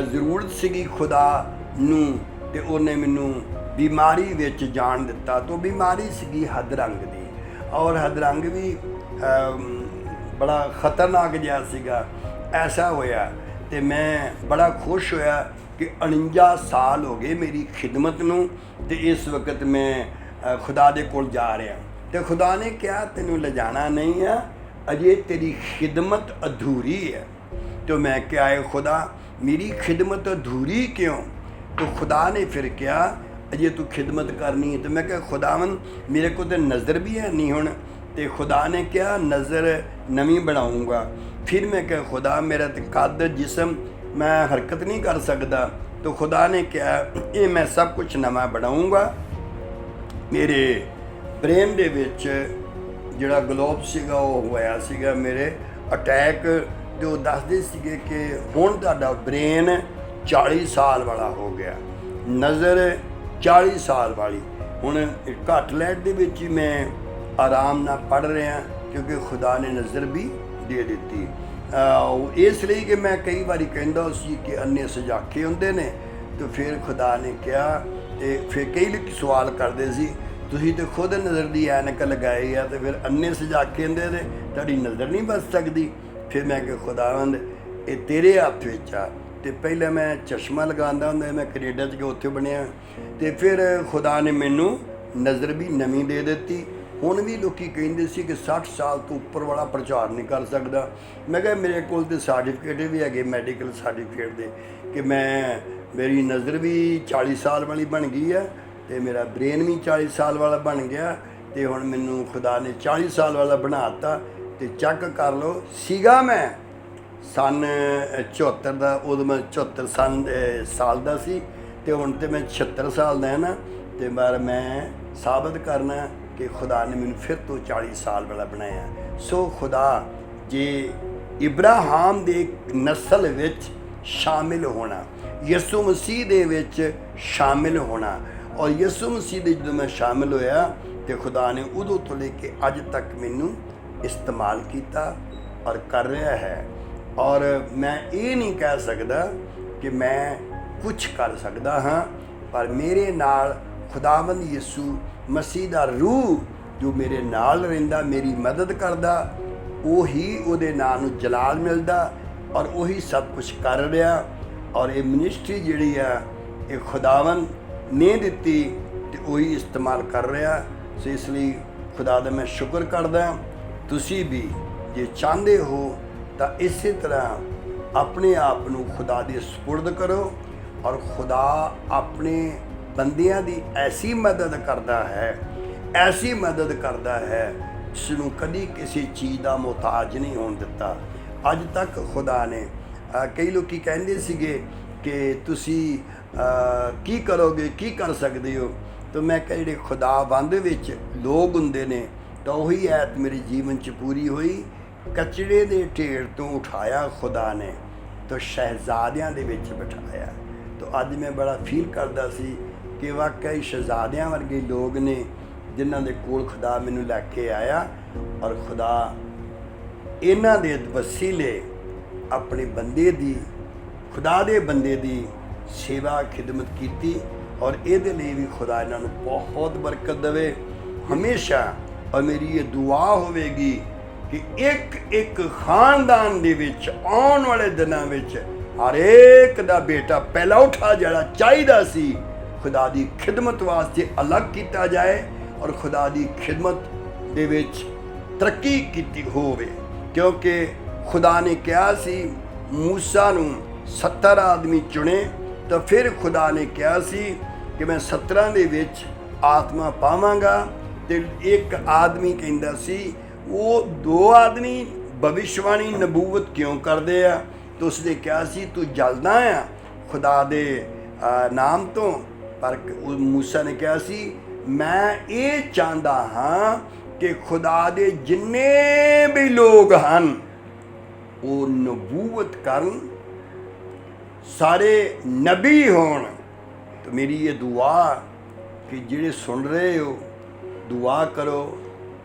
ਜ਼ਰੂਰਤ ਸੀਗੀ ਖੁਦਾ ਨੂੰ, ਤੇ ਉਹਨੇ ਮੈਨੂੰ ਬਿਮਾਰੀ ਵਿੱਚ ਜਾਣ ਦਿੱਤਾ। ਤਾਂ ਬਿਮਾਰੀ ਸੀਗੀ ਹਦਰੰਗ ਦੀ, ਔਰ ਹਦਰੰਗ ਵੀ ਬੜਾ ਖਤਰਨਾਕ ਜਿਹਾ ਸੀਗਾ। ਐਸਾ ਹੋਇਆ ਤੇ ਮੈਂ ਬੜਾ ਖੁਸ਼ ਹੋਇਆ ਕਿ 49 ਸਾਲ ਹੋ ਗਏ ਮੇਰੀ ਖਿਦਮਤ ਨੂੰ, ਤੇ ਇਸ ਵਕਤ ਮੈਂ ਖੁਦਾ ਦੇ ਕੋਲ ਜਾ ਰਿਹਾ। ਤੇ ਖੁਦਾ ਨੇ ਕਿਹਾ ਤੈਨੂੰ ਲਿਜਾਣਾ ਨਹੀਂ ਆ, ਅਜੇ ਤੇਰੀ ਖਿਦਮਤ ਅਧੂਰੀ ਹੈ। ਤੇ ਮੈਂ ਕਿਹਾ ਹੈ ਖੁਦਾ ਮੇਰੀ ਖਿਦਮਤ ਅਧੂਰੀ ਕਿਉਂ? तो खुदा ने फिर क्या अजे तू खिदमत करनी है। तो मैं क्या खुदावन मेरे को तो नज़र भी है नहीं हुण। तो खुदा ने क्या नज़र नवी बनाऊँगा। फिर मैं क्या खुदा मेरा तो कद जिसम मैं हरकत नहीं कर सकता। तो खुदा ने क्या ये मैं सब कुछ नवा बनाऊँगा। मेरे ब्रेन दे विच जिहड़ा ग्लोब सीगा वो होया सीगा मेरे अटैक, तो दसदे सीगे कि हुण तुहाडा ब्रेन 40 साल वाला हो गया, नज़र 40 साल वाली। हुण घट लैट दे विच ही मैं आराम नाल पढ़ रहा क्योंकि खुदा ने नज़र भी दे दी। इसलिए कि मैं कई बार कहता सी कि अन्ने सजाखे हुंदे ने। तो फिर खुदा ने कहा, फिर कई लोग सवाल करते सी तुसीं तो खुद नज़र की ऐनक लगाई है, तो फिर अन्ने सजाखे हुंदे ने तुहाडी नज़र नहीं बच सकती। फिर मैं कि खुदावंद ये तेरे हत्थ विच आ। तो पहले मैं चश्मा लगांदा हुंदा, मैं कनेडा च उत्थे बनिया। तो फिर खुदा ने मैनू नज़र भी नवीं दे दी। हुण भी लोग कहिंदे सी कि 60 साल तो उपर वाला प्रचार नहीं कर सकता। मैं कहा मेरे कोल तो सर्टिफिकेट भी है मैडिकल सर्टिफिकेट दे कि मैं मेरी नज़र भी 40 साल वाली बन गई है, तो मेरा ब्रेन भी 40 साल वाला बन गया। तो हुण मैनू खुदा ने 40 साल वाला बनाता। तो चेक कर लो सीगा मैं सन 74 का, उदों मैं 74 साल का सी, तो हुण तो मैं 76 साल का है ना। तो पर मैं साबित करना कि खुदा ने मैनू फिर तो 40 साल वाला बनाया। सो खुदा जे इब्राहिम दे नस्ल विच शामिल होना, यसू मसीह दे विच शामिल होना, और यसू मसीह दे जो मैं शामिल होया तो खुदा ने उदों तो लेके अज तक मैनू इस्तेमाल किया और कर रहा है। और मैं ये नहीं कह सकता कि मैं कुछ कर सकता हाँ, पर मेरे नाल खुदावंद यसू मसीह दा रूह जो मेरे नाल रहिंदा, मेरी मदद करदा, उही उहदे नाम नूं जलाल मिलदा और उही सब कुछ कर रहा। और ये मिनिस्ट्री जिहड़ी आ ये खुदावंद ने दित्ती ते उही इस्तेमाल कर रहा। सो इसलिए खुदा दा मैं शुक्र करदा। तुसी भी जे चाहते हो तो इस तरह अपने आप को खुदा दे सुपुर्द करो, और खुदा अपने बंदियां दी ऐसी मदद करता है, ऐसी मदद करता है जिसनों कभी किसी चीज़ का मुहताज नहीं होने दिता अज तक। खुदा ने कई लोग कहते सीगे कि तुसी की करोगे, की कर सकते हो। तो मैं कह जिहड़े खुदाबंद विच लोग हुंदे ने, तो वही ऐत मेरे जीवन च पूरी हुई। कचड़े दे ढेर तो उठाया खुदा ने, तो शहजादियां दे विच बिठाया। तो अज मैं बड़ा फील करदा सी कि वाकई शहजादियां वर्गे लोग ने जिन्हां दे कोल खुदा मैनू लैके आया, और खुदा इन्हां दे वसीले अपने बंदे दी, खुदा दे बंदे दी सेवा खिदमत कीती। और इहदे लई भी खुदा इन्हां नूं बहुत बरकत देवे हमेशा। और मेरी ये दुआ होवेगी कि एक एक खानदान दे विच आउण वाले दिनां विच हर एक दा बेटा पहला उठा जिहड़ा चाहीदा सी खुदा दी खिदमत वास्ते अलग किया जाए, और खुदा दी खिदमत दे विच तरक्की कीती होवे। क्योंकि खुदा ने कहा सी मूसा नूं 70 आदमी चुने, तो फिर खुदा ने कहा सी कि मैं 17 दे विच आत्मा पावांगा। तो एक आदमी कहंदा सी वो 2 आदमी भविष्यवाणी नबूवत क्यों करते हैं? तो उसने कहा सी तू जलदा आ खुदा दे नाम तो। पर मूसा ने कहा सी मैं ये चाहता हाँ कि खुदा दे जिन्ने भी लोग हैं वो नबूवत करन, सारे नबी होण। तो मेरी ये दुआ कि ਜਿਹੜੇ सुन रहे हो दुआ करो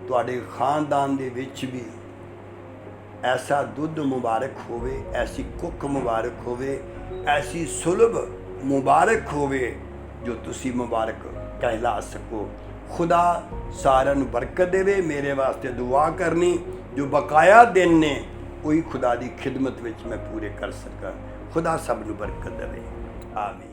ਤੁਹਾਡੇ खानदान ਦੇ ਵਿੱਚ भी ऐसा दुध मुबारक होवे, ऐसी कुक मुबारक होवे, ऐसी सुलभ मुबारक होवे जो तुसी मुबारक कहला सको। खुदा सारिਆਂ ਨੂੰ बरकत देवे। मेरे वास्ते दुआ करनी, जो बकाया दिन ने वही खुदा की खिदमत में मैं पूरे कर सका। खुदा सब ਨੂੰ बरकत देवे। आमीन।